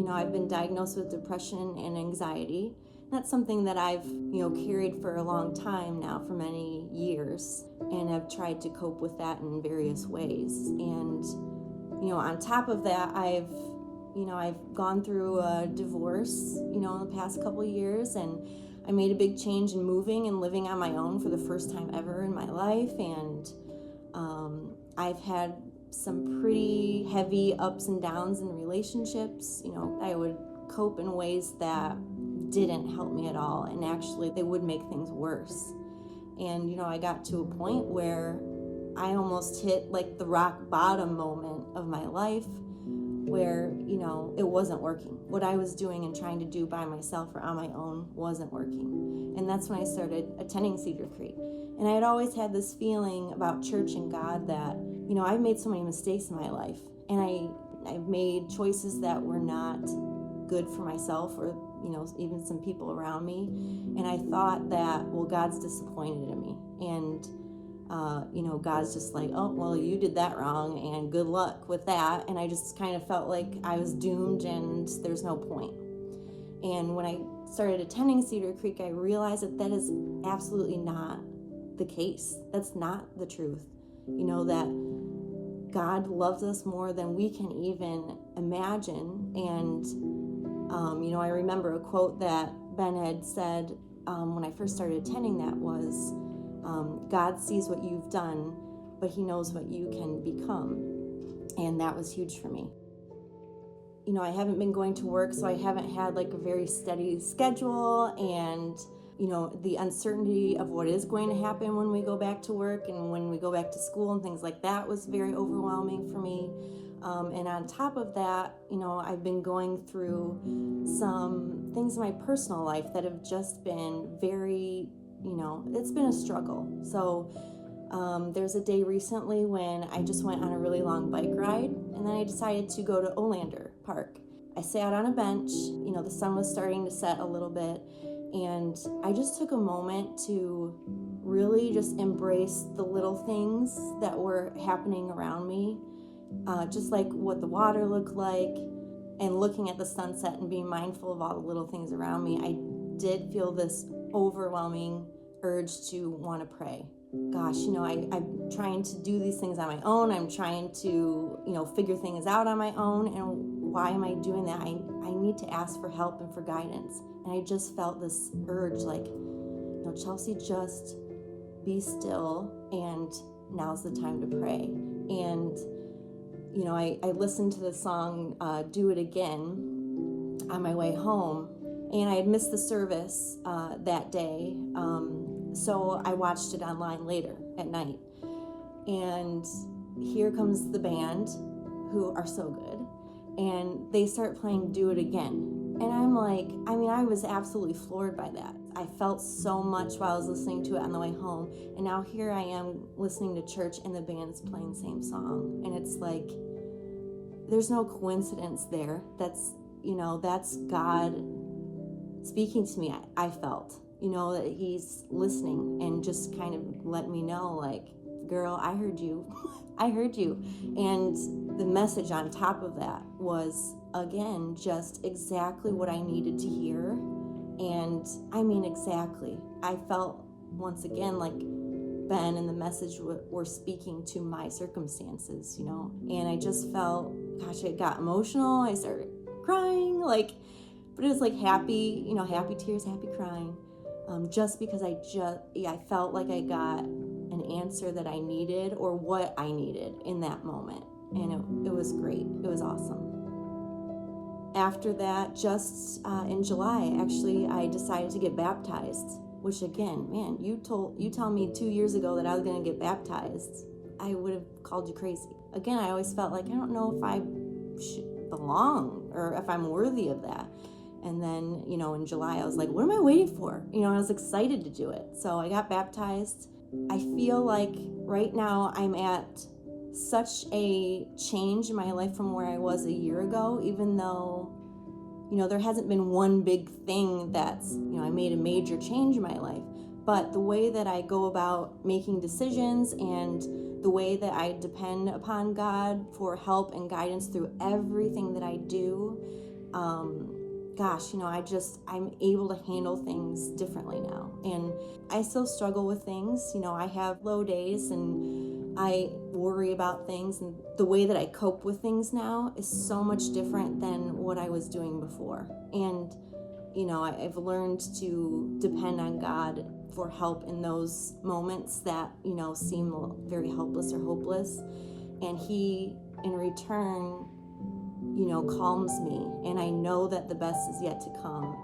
I've been diagnosed with depression and anxiety. That's something that I've, carried for a long time now, for many years, and have tried to cope with that in various ways. And, on top of that, I've gone through a divorce, in the past couple of years, and I made a big change in moving and living on my own for the first time ever in my life. And I've had some pretty heavy ups and downs in relationships. I would cope in ways that didn't help me at all, and actually they would make things worse. And I got to a point where I almost hit like the rock bottom moment of my life, where it wasn't working. What I was doing and trying to do by myself or on my own wasn't working. And that's when I started attending CedarCreek. And I had always had this feeling about church and God that I've made so many mistakes in my life, and I've made choices that were not good for myself or even some people around me. And I thought that, well, God's disappointed in me, and God's just like, oh, well, you did that wrong and good luck with that. And I just kind of felt like I was doomed and there's no point. And when I started attending CedarCreek, I realized that is absolutely not the case. That's not the truth. That God loves us more than we can even imagine. And I remember a quote that Ben had said when I first started attending, that was, God sees what you've done, but he knows what you can become. And that was huge for me. I haven't been going to work, so I haven't had like a very steady schedule, and the uncertainty of what is going to happen when we go back to work and when we go back to school and things like that was very overwhelming for me. And on top of that, I've been going through some things in my personal life that have just been very, it's been a struggle. So there's a day recently when I just went on a really long bike ride, and then I decided to go to Olander Park. I sat on a bench, the sun was starting to set a little bit, and I just took a moment to really just embrace the little things that were happening around me, just like what the water looked like, and looking at the sunset and being mindful of all the little things around me. I did feel this overwhelming urge to want to pray. Gosh, I'm trying to do these things on my own. I'm trying to, figure things out on my own. And why am I doing that? I need to ask for help and for guidance. And I just felt this urge, like, Chelsie, just be still, and now's the time to pray. And, I listened to the song, Do It Again, on my way home. And I had missed the service that day. So I watched it online later at night. And here comes the band, who are so good. And they start playing Do It Again. And I'm like, I was absolutely floored by that. I felt so much while I was listening to it on the way home. And now here I am listening to church, and the band's playing the same song. And it's like, there's no coincidence there. That's God speaking to me. I felt, that he's listening and just kind of let me know, like, girl, I heard you. I heard you. And the message on top of that was, again, just exactly what I needed to hear. And exactly. I felt once again like Ben and the message were speaking to my circumstances, and I just felt, gosh, it got emotional. I started crying, but it was like happy tears, happy crying. Just because I felt like I got an answer that I needed, or what I needed in that moment. And it was great. It was awesome. After that, just in July, actually, I decided to get baptized, which again, man, you tell me 2 years ago that I was going to get baptized, I would have called you crazy. Again, I always felt like, I don't know if I should belong or if I'm worthy of that. And then, in July, I was like, what am I waiting for? I was excited to do it. So I got baptized. I feel like right now I'm at such a change in my life from where I was a year ago, even though, there hasn't been one big thing that's, I made a major change in my life. But the way that I go about making decisions and the way that I depend upon God for help and guidance through everything that I do, I'm able to handle things differently now. And I still struggle with things. I have low days and I worry about things. And the way that I cope with things now is so much different than what I was doing before. And, I've learned to depend on God for help in those moments that, seem very helpless or hopeless. And He, in return, calms me, and I know that the best is yet to come.